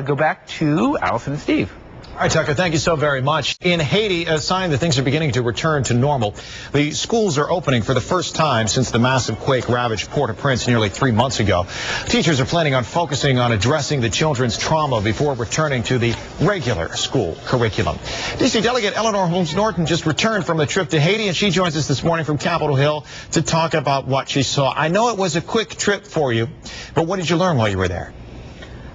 go back to Allison and Steve. All right, Tucker, thank you so very much. In Haiti, a sign that things are beginning to return to normal. The schools are opening for the first time since the massive quake ravaged Port-au-Prince nearly 3 months ago. Teachers are planning on focusing on addressing the children's trauma before returning to the regular school curriculum. D.C. Delegate Eleanor Holmes-Norton just returned from a trip to Haiti, and she joins us this morning from Capitol Hill to talk about what she saw. I know it was a quick trip for you, but what did you learn while you were there?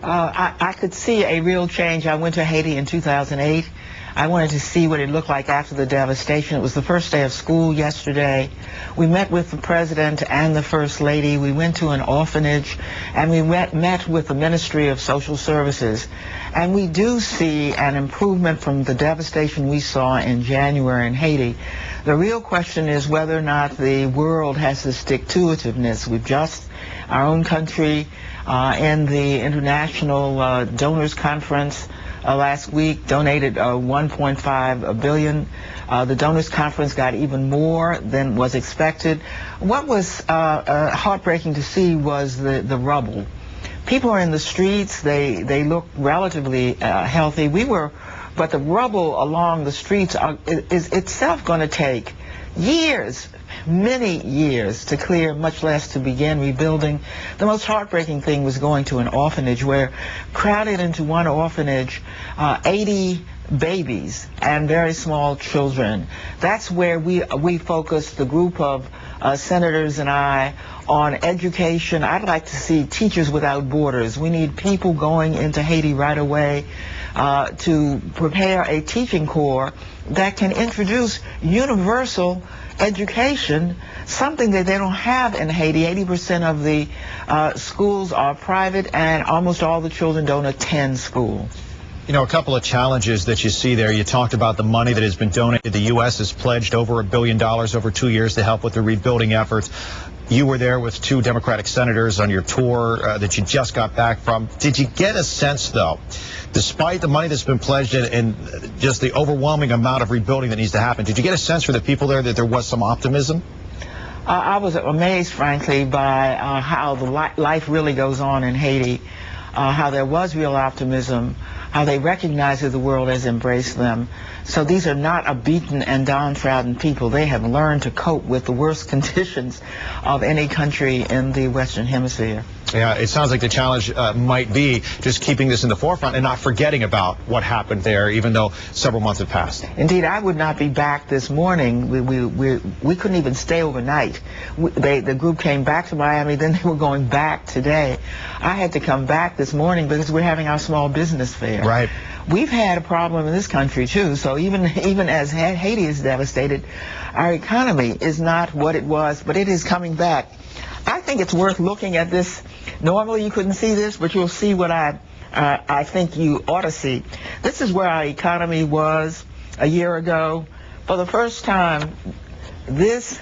I could see a real change. I went to Haiti in 2008. I wanted to see what it looked like after the devastation. It was the first day of school yesterday. We met with the president and the first lady. We went to an orphanage, and we met with the Ministry of Social Services. And we do see an improvement from the devastation we saw in January in Haiti. The real question is whether or not the world has the stick-to-itiveness. We've just, our own country, in the International Donors Conference last week, donated $1.5 billion. The Donors Conference got even more than was expected. What was heartbreaking to see was the rubble. People are in the streets. They look relatively healthy. But the rubble along the streets is itself going to take years, many years to clear, much less to begin rebuilding. The most heartbreaking thing was going to an orphanage where, crowded into one orphanage, 80 babies and very small children. That's where we focused, the group of senators and I, on education. I'd like to see Teachers Without Borders. We need people going into Haiti right away to prepare a teaching corps that can introduce universal education, something that they don't have in Haiti. 80% of the schools are private, and almost all the children don't attend school. You know, a couple of challenges that you see there. You talked about the money that has been donated. The U.S. has pledged over $1 billion over 2 years to help with the rebuilding efforts. You were there with 2 Democratic senators on your tour that you just got back from. Did you get a sense, though, despite the money that's been pledged and just the overwhelming amount of rebuilding that needs to happen, did you get a sense for the people there that there was some optimism? I was amazed, frankly, by how the life really goes on in Haiti, how there was real optimism, how they recognize that the world has embraced them. So these are not a beaten and downtrodden people. They have learned to cope with the worst conditions of any country in the Western Hemisphere. Yeah, it sounds like the challenge might be just keeping this in the forefront and not forgetting about what happened there, even though several months have passed. Indeed, I would not be back this morning. We couldn't even stay overnight. The group came back to Miami, then they were going back today. I had to come back this morning because we're having our small business fair. Right. We've had a problem in this country, too, so even as Haiti is devastated, our economy is not what it was, but it is coming back. I think it's worth looking at this. Normally you couldn't see this, but you'll see what I think you ought to see. This is where our economy was a year ago. For the first time this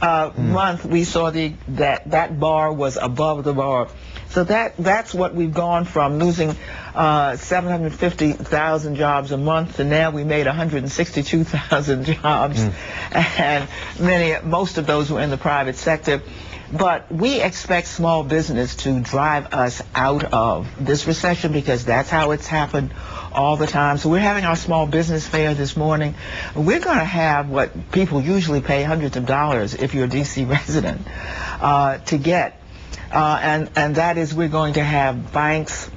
month, we saw that bar was above the bar. So that's what we've gone from, losing 750,000 jobs a month, to now we made 162,000 jobs, and most of those were in the private sector. But we expect small business to drive us out of this recession, because that's how it's happened all the time. So we're having our small business fair this morning. We're going to have what people usually pay hundreds of dollars if you're a D.C. resident to get. And that is, we're going to have banks,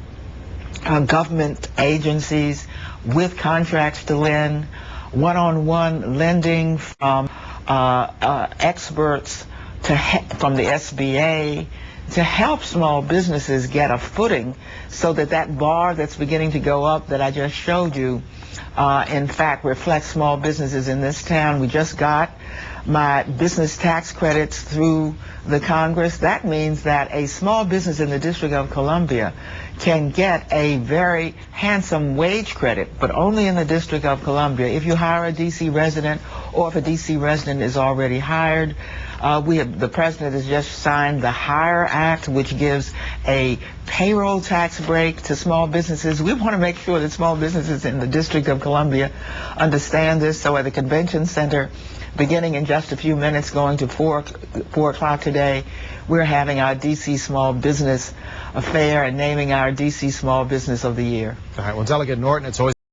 government agencies with contracts to lend, one-on-one lending from experts from the SBA to help small businesses get a footing, so that bar that's beginning to go up that I just showed you, in fact, reflects small businesses in this town. We just got my business tax credits through the Congress. That means that a small business in the District of Columbia can get a very handsome wage credit, but only in the District of Columbia. If you hire a D.C. resident or if a D.C. resident is already hired. The president has just signed the HIRE Act, which gives a payroll tax break to small businesses. We want to make sure that small businesses in the District of Columbia understand this. So at the convention center, beginning in just a few minutes, going to 4 o'clock today, we're having our D.C. Small Business Affair and naming our D.C. Small Business of the Year. All right. Well, Delegate Norton, it's always